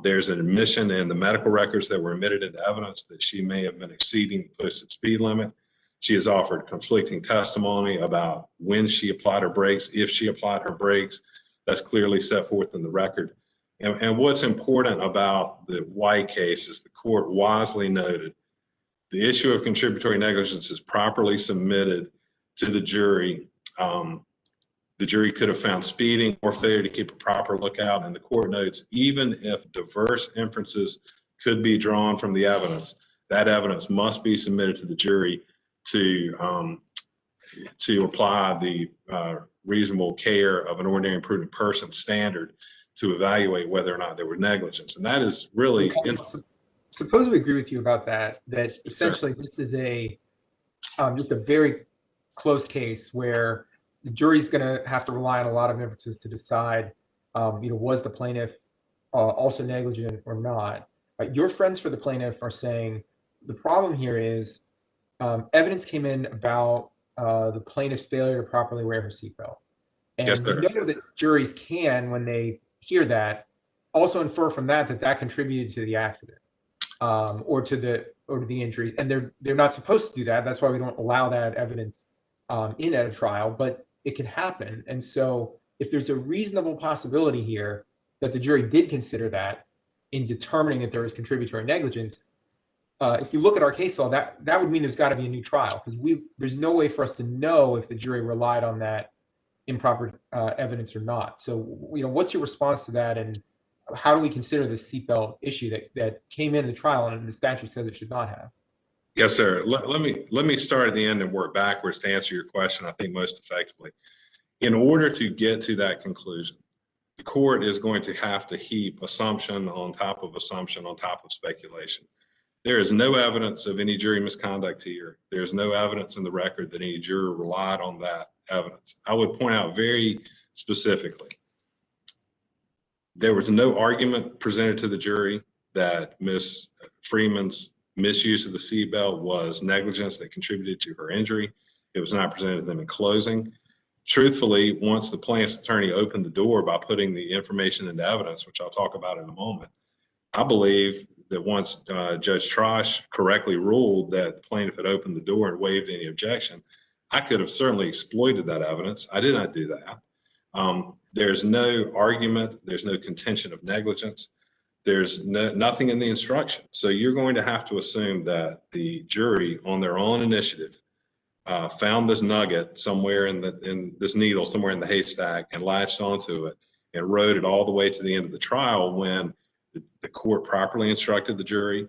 There's an admission in the medical records that were admitted into evidence that she may have been exceeding the posted speed limit. She has offered conflicting testimony about when she applied her brakes, if she applied her brakes. That's clearly set forth in the record. And what's important about the White case is the court wisely noted the issue of contributory negligence is properly submitted to the jury. The jury could have found speeding or failure to keep a proper lookout, and the court notes even if diverse inferences could be drawn from the evidence, that evidence must be submitted to the jury to apply the reasonable care of an ordinary and prudent person standard to evaluate whether or not there were negligence. And that is really... Suppose we agree with you about that essentially this is just a very close case where the jury's going to have to rely on a lot of inferences to decide, was the plaintiff also negligent or not. Your friends for the plaintiff are saying the problem here is evidence came in about the plaintiff's failure to properly wear her seatbelt. And Yes, sir. you know that juries can, when they hear that, also infer from that that contributed to the accident. Or to the injuries, and they're not supposed to do that. That's why we don't allow that evidence in at a trial, but it can happen. And so if there's a reasonable possibility here that the jury did consider that in determining that there was contributory negligence, if you look at our case law, that would mean there's got to be a new trial, because there's no way for us to know if the jury relied on that improper evidence or not. So what's your response to that, and how do we consider this seatbelt issue that came in the trial and the statute says it should not have? Yes, sir. Let me start at the end and work backwards to answer your question, I think, most effectively. In order to get to that conclusion, the court is going to have to heap assumption on top of assumption on top of speculation. There is no evidence of any jury misconduct here. There's no evidence in the record that any juror relied on that evidence. I would point out very specifically, there was no argument presented to the jury that Ms. Freeman's misuse of the seatbelt was negligence that contributed to her injury. It was not presented to them in closing. Truthfully, once the plaintiff's attorney opened the door by putting the information into evidence, which I'll talk about in a moment, I believe that once Judge Trosh correctly ruled that the plaintiff had opened the door and waived any objection, I could have certainly exploited that evidence. I did not do that. There's no argument, there's no contention of negligence, there's nothing in the instruction. So you're going to have to assume that the jury, on their own initiative, found this nugget somewhere in this needle, somewhere in the haystack, and latched onto it and rode it all the way to the end of the trial when the court properly instructed the jury.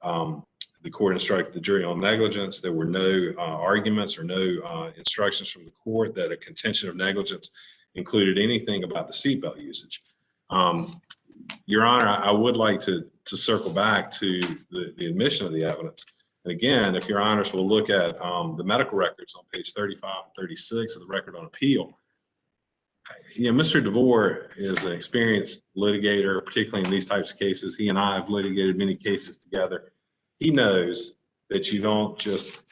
The court instructed the jury on negligence. There were no arguments or no instructions from the court that a contention of negligence included anything about the seatbelt usage. Your Honor, I would like to circle back to the admission of the evidence. And again, if Your Honors will look at the medical records on page 35 and 36 of the record on appeal, Mr. DeVore is an experienced litigator, particularly in these types of cases. He and I have litigated many cases together. He knows that you don't just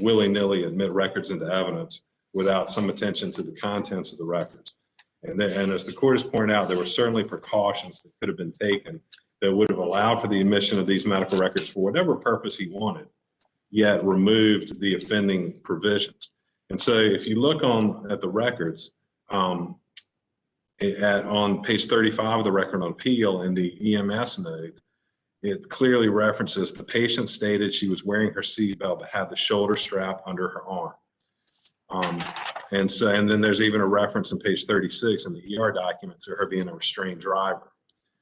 willy-nilly admit records into evidence without some attention to the contents of the records. And as the court has pointed out, there were certainly precautions that could have been taken that would have allowed for the admission of these medical records for whatever purpose he wanted, yet removed the offending provisions. And so if you look at the records, on page 35 of the record on appeal in the EMS note, it clearly references the patient stated she was wearing her seatbelt but had the shoulder strap under her arm. And so, and then there's even a reference on page 36 in the ER document to her being a restrained driver.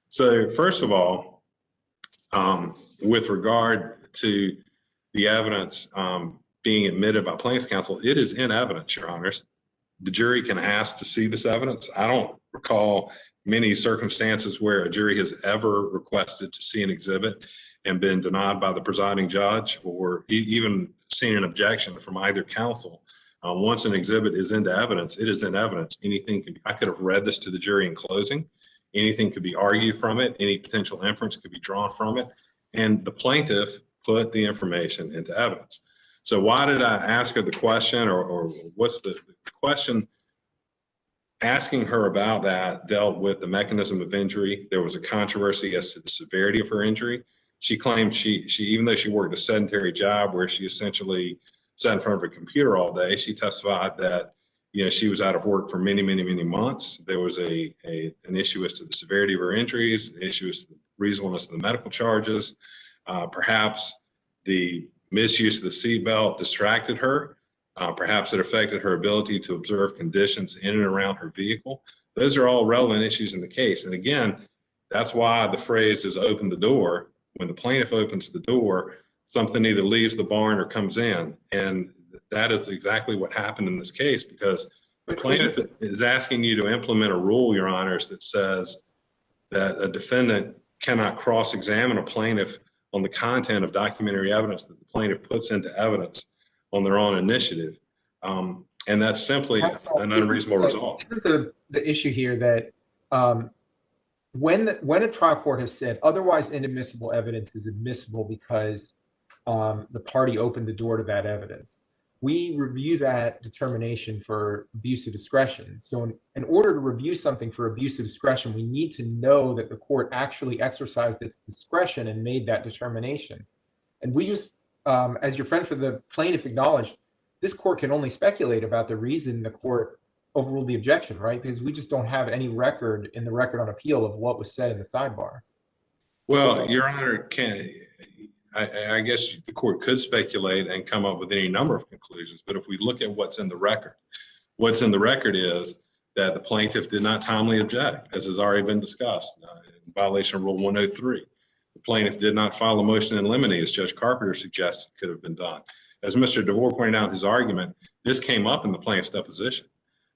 So first of all, with regard to the evidence being admitted by plaintiff's counsel, it is in evidence, Your Honors. The jury can ask to see this evidence. I don't recall many circumstances where a jury has ever requested to see an exhibit and been denied by the presiding judge, or even seen an objection from either counsel. Once an exhibit is into evidence, it is in evidence. Anything can be, I could have read this to the jury in closing. Anything could be argued from it. Any potential inference could be drawn from it. And the plaintiff put the information into evidence. So why did I ask her the question, or what's the question? Asking her about that dealt with the mechanism of injury. There was a controversy as to the severity of her injury. She claimed she even though she worked a sedentary job where she essentially sat in front of a computer all day, she testified that, you know, she was out of work for many months. There was an issue as to the severity of her injuries, an issue as to the reasonableness of the medical charges. Perhaps the misuse of the seatbelt distracted her. Perhaps it affected her ability to observe conditions in and around her vehicle. Those are all relevant issues in the case. And again, that's why the phrase is open the door. When the plaintiff opens the door, something either leaves the barn or comes in. And that is exactly what happened in this case, because the plaintiff is asking you to implement a rule, Your Honors, that says that a defendant cannot cross-examine a plaintiff on the content of documentary evidence that the plaintiff puts into evidence on their own initiative. And that's simply an unreasonable result. The issue here that when a trial court has said otherwise inadmissible evidence is admissible because the party opened the door to that evidence, we review that determination for abuse of discretion. So in order to review something for abuse of discretion, we need to know that the court actually exercised its discretion and made that determination. And we just, as your friend for the plaintiff acknowledged, this court can only speculate about the reason the court overruled the objection, right? Because we just don't have any record in the record on appeal of what was said in the sidebar. Well, Your Honor, I guess the court could speculate and come up with any number of conclusions, but if we look at what's in the record is that the plaintiff did not timely object, as has already been discussed, in violation of Rule 103. The plaintiff did not file a motion in limine, as Judge Carpenter suggested could have been done. As Mr. DeVore pointed out in his argument, this came up in the plaintiff's deposition.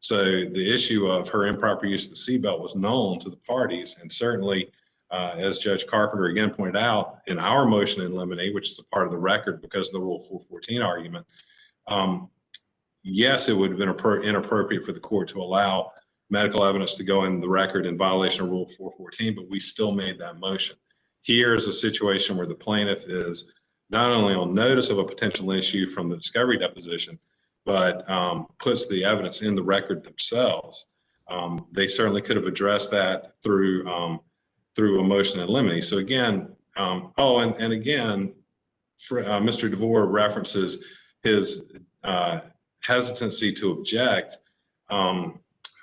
So the issue of her improper use of the seatbelt was known to the parties, and certainly, as Judge Carpenter again pointed out, in our motion in limine, which is a part of the record because of the Rule 414 argument, yes, it would have been inappropriate for the court to allow medical evidence to go in the record in violation of Rule 414, but we still made that motion. Here is a situation where the plaintiff is not only on notice of a potential issue from the discovery deposition, but puts the evidence in the record themselves. They certainly could have addressed that through a motion in limine. So again, and again, Mr. DeVore references his hesitancy to object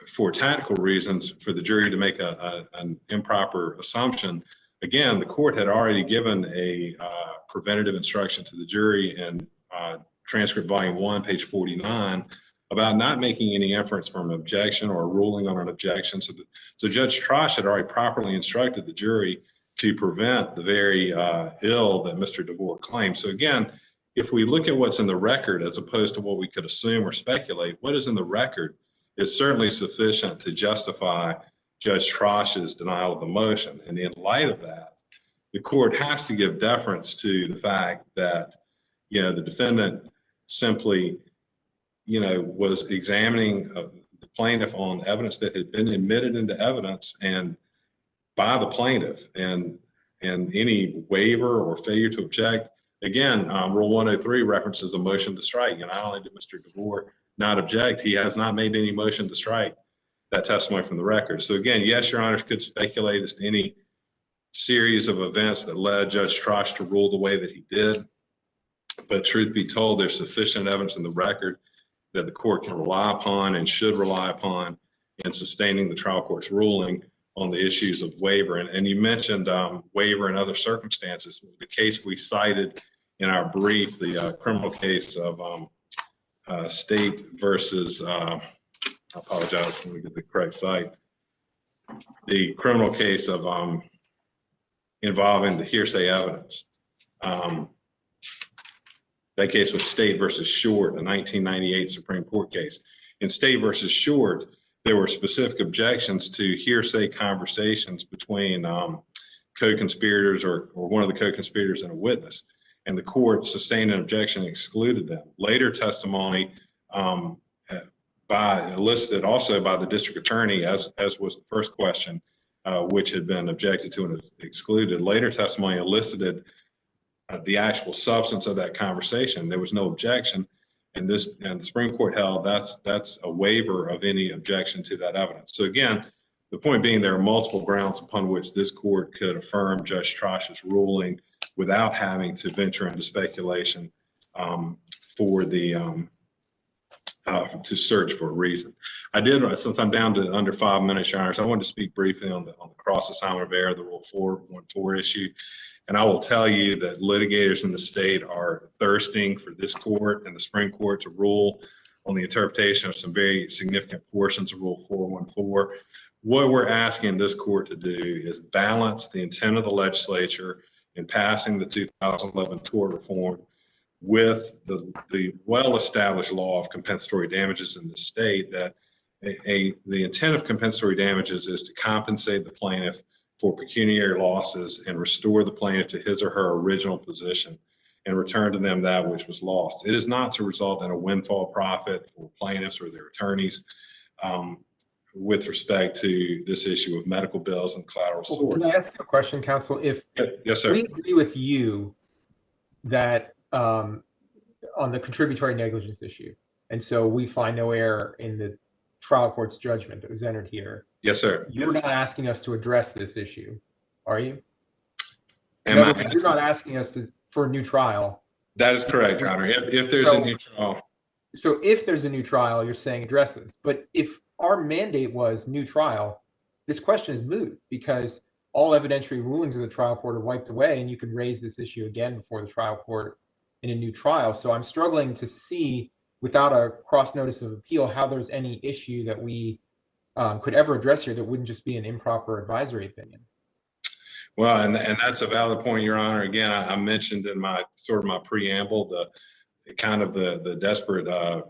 for tactical reasons for the jury to make an improper assumption. Again, the court had already given a preventative instruction to the jury in transcript volume 1, page 49, about not making any inference from an objection or ruling on an objection. So Judge Trosh had already properly instructed the jury to prevent the very ill that Mr. DeVore claimed. So again, if we look at what's in the record as opposed to what we could assume or speculate, what is in the record is certainly sufficient to justify Judge Trosh's denial of the motion. And in light of that, the court has to give deference to the fact that, you know, the defendant simply, you know, was examining the plaintiff on evidence that had been admitted into evidence and by the plaintiff, and any waiver or failure to object. Again, Rule 103 references a motion to strike, and not only did Mr. DeVore not object, he has not made any motion to strike that testimony from the record. So again, yes, Your Honor could speculate as to any series of events that led Judge Trosh to rule the way that he did, but truth be told, there's sufficient evidence in the record that the court can rely upon and should rely upon in sustaining the trial court's ruling on the issues of waiver. And you mentioned waiver and other circumstances. The case we cited in our brief, the criminal case of State versus, I apologize, let me get the correct site. The criminal case of involving the hearsay evidence. That case was State versus Short, a 1998 Supreme Court case. In State versus Short, there were specific objections to hearsay conversations between co-conspirators or one of the co-conspirators and a witness. And the court sustained an objection and excluded them. Later testimony elicited also by the district attorney, as was the first question, which had been objected to and excluded. Later testimony elicited the actual substance of that conversation. There was no objection, and the Supreme Court held that's a waiver of any objection to that evidence. So again, the point being, there are multiple grounds upon which this court could affirm Judge Trosh's ruling without having to venture into speculation for the to search for a reason. I did, since I'm down to under 5 minutes, Your Honors, I wanted to speak briefly on the cross assignment of error, the Rule 414 issue. And I will tell you that litigators in the state are thirsting for this court and the Supreme Court to rule on the interpretation of some very significant portions of Rule 414. What we're asking this court to do is balance the intent of the legislature in passing the 2011 tort reform with the well-established law of compensatory damages in the state, that the intent of compensatory damages is to compensate the plaintiff for pecuniary losses and restore the plaintiff to his or her original position and return to them that which was lost. It is not to result in a windfall profit for plaintiffs or their attorneys with respect to this issue of medical bills and collateral source. Can I ask a question, counsel? If Yes, sir. we agree with you that on the contributory negligence issue, and so we find no error in the trial court's judgment that was entered here. Yes, sir. You're not asking us to address this issue, are you? You're not asking us for a new trial. That is correct, Your Honor. If there's a new trial. So if there's a new trial, you're saying address this. But if our mandate was new trial, this question is moot because all evidentiary rulings of the trial court are wiped away, and you can raise this issue again before the trial court in a new trial. So I'm struggling to see, without a cross notice of appeal, how there's any issue that we could ever address here that wouldn't just be an improper advisory opinion. Well, and that's a valid point, Your Honor. Again, I mentioned in my preamble the desperate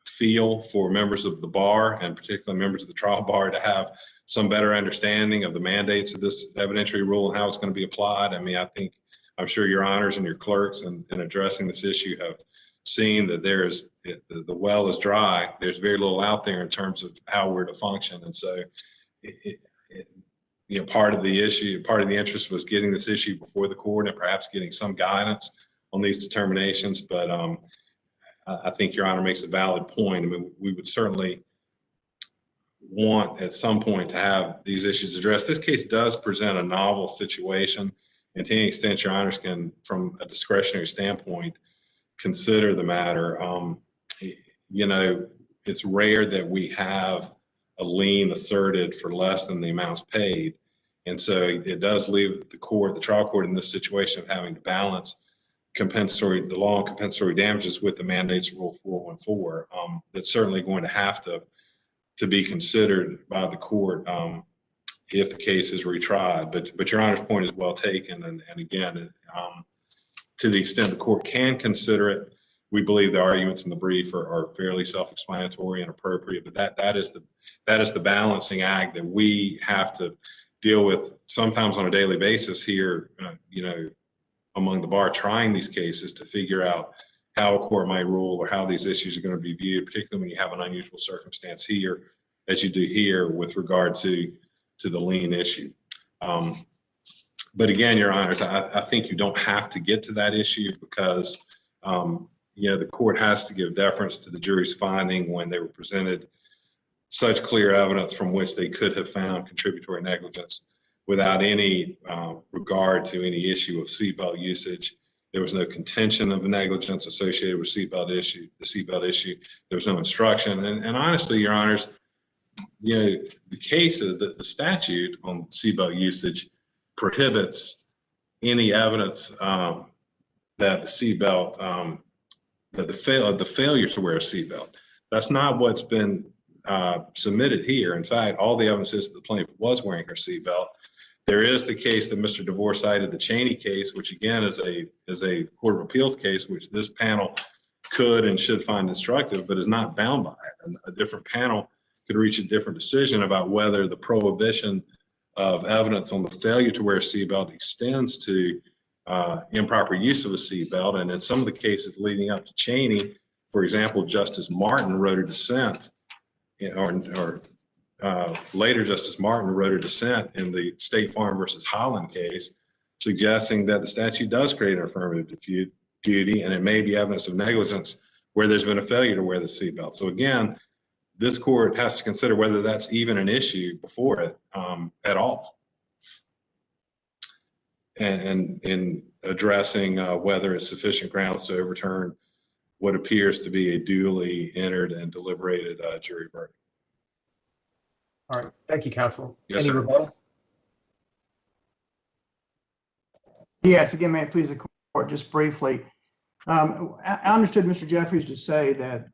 feel for members of the bar, and particularly members of the trial bar, to have some better understanding of the mandates of this evidentiary rule and how it's going to be applied. I mean, I'm sure Your Honors and your clerks in addressing this issue have seen that the well is dry. There's very little out there in terms of how we're to function. And so, part of the interest was getting this issue before the court and perhaps getting some guidance on these determinations. But I think Your Honor makes a valid point. I mean, we would certainly want at some point to have these issues addressed. This case does present a novel situation, and to any extent Your Honors can, from a discretionary standpoint, consider the matter. It's rare that we have a lien asserted for less than the amounts paid. And so it does leave the trial court in this situation of having to balance the law on compensatory damages with the mandates of Rule 414. That's certainly going to have to be considered by the court if the case is retried. But Your Honor's point is well taken. And again, to the extent the court can consider it, we believe the arguments in the brief are fairly self-explanatory and appropriate. But that is the balancing act that we have to deal with sometimes on a daily basis here, among the bar, trying these cases to figure out how a court might rule or how these issues are going to be viewed, particularly when you have an unusual circumstance here, as you do here, with regard to the lien issue. But again, Your Honors, I think you don't have to get to that issue because, the court has to give deference to the jury's finding when they were presented such clear evidence from which they could have found contributory negligence without any regard to any issue of seatbelt usage. There was no contention of negligence associated with the seatbelt issue. There was no instruction. And honestly, Your Honors, the case of the statute on seatbelt usage prohibits any evidence that the seatbelt the failure to wear a seatbelt. That's not what's been submitted here. In fact, all the evidence is that the plaintiff was wearing her seatbelt. There is the case that Mr. DeVore cited, the Cheney case, which again is a Court of Appeals case, which this panel could and should find instructive, but is not bound by it. And a different panel could reach a different decision about whether the prohibition of evidence on the failure to wear a seatbelt extends to improper use of a seatbelt. And in some of the cases leading up to Cheney, for example, Justice Martin wrote a dissent, later Justice Martin wrote a dissent in the State Farm versus Holland case, suggesting that the statute does create an affirmative duty, and it may be evidence of negligence where there's been a failure to wear the seatbelt. So again, this court has to consider whether that's even an issue before it at all. And in addressing whether it's sufficient grounds to overturn what appears to be a duly entered and deliberated jury verdict. All right, thank you, counsel. Yes, Any sir. rebuttal? Yes, again, may it please the court, just briefly. I understood Mr. Jeffries to say that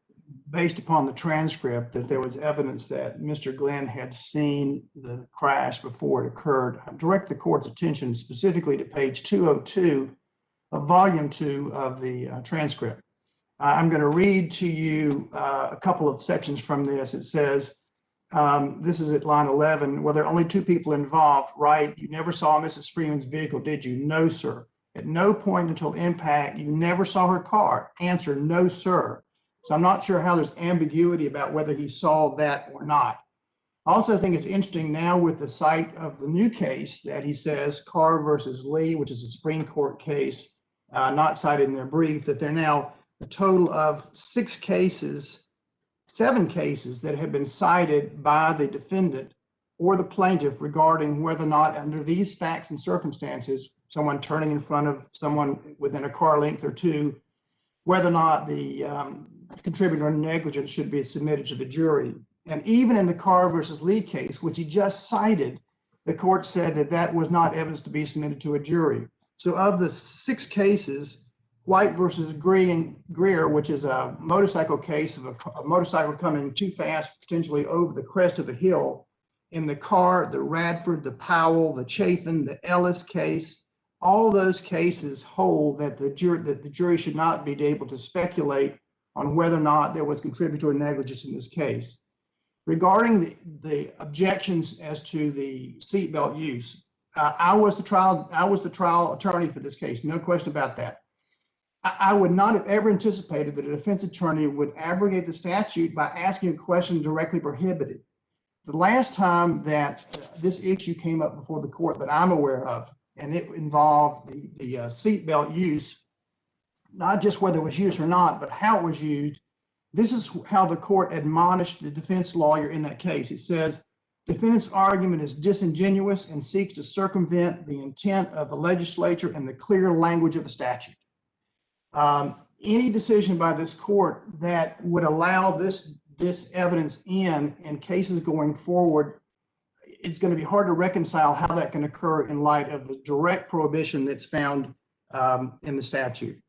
based upon the transcript that there was evidence that Mr. Glenn had seen the crash before it occurred. I direct the court's attention specifically to page 202 of volume 2 of the transcript. I'm going to read to you a couple of sections from this. It says, this is at line 11, well, there are only 2 people involved, right? You never saw Mrs. Freeman's vehicle, did you? No, sir. At no point until impact, you never saw her car. Answer, no, sir. So I'm not sure how there's ambiguity about whether he saw that or not. I also think it's interesting now with the cite of the new case that he says Carr versus Lee, which is a Supreme Court case, not cited in their brief, that they're now a total of 7 cases that have been cited by the defendant or the plaintiff regarding whether or not under these facts and circumstances, someone turning in front of someone within a car length or 2, whether or not the contributor negligence should be submitted to the jury. And even in the Carr versus Lee case, which he just cited, the court said that that was not evidence to be submitted to a jury. So of the 6 cases, White versus Greer, which is a motorcycle case of a motorcycle coming too fast, potentially over the crest of a hill, in the Carr, the Radford, the Powell, the Chafin, the Ellis case, all of those cases hold that the jury should not be able to speculate on whether or not there was contributory negligence in this case. Regarding the objections as to the seatbelt use, I was the trial attorney for this case, no question about that. I would not have ever anticipated that a defense attorney would abrogate the statute by asking a question directly prohibited. The last time that this issue came up before the court that I'm aware of, and it involved the seatbelt use, not just whether it was used or not, but how it was used. This is how the court admonished the defense lawyer in that case. It says, defendant's argument is disingenuous and seeks to circumvent the intent of the legislature and the clear language of the statute. Any decision by this court that would allow this evidence in cases going forward, it's going to be hard to reconcile how that can occur in light of the direct prohibition that's found in the statute.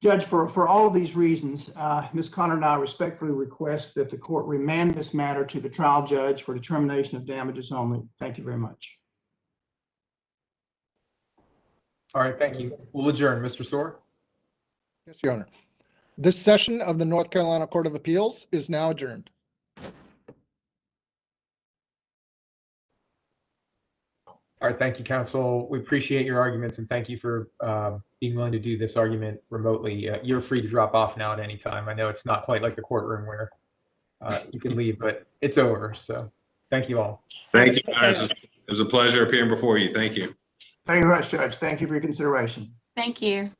Judge, for all of these reasons, Ms. Connor and I respectfully request that the court remand this matter to the trial judge for determination of damages only. Thank you very much. All right, thank you. We'll adjourn. Mr. Soar? Yes, Your Honor. This session of the North Carolina Court of Appeals is now adjourned. All right, thank you, counsel. We appreciate your arguments and thank you for being willing to do this argument remotely. You're free to drop off now at any time. I know it's not quite like the courtroom where you can leave, but it's over. So thank you all. Thank you, guys. It was a pleasure appearing before you. Thank you. Thank you very much, Judge. Thank you for your consideration. Thank you.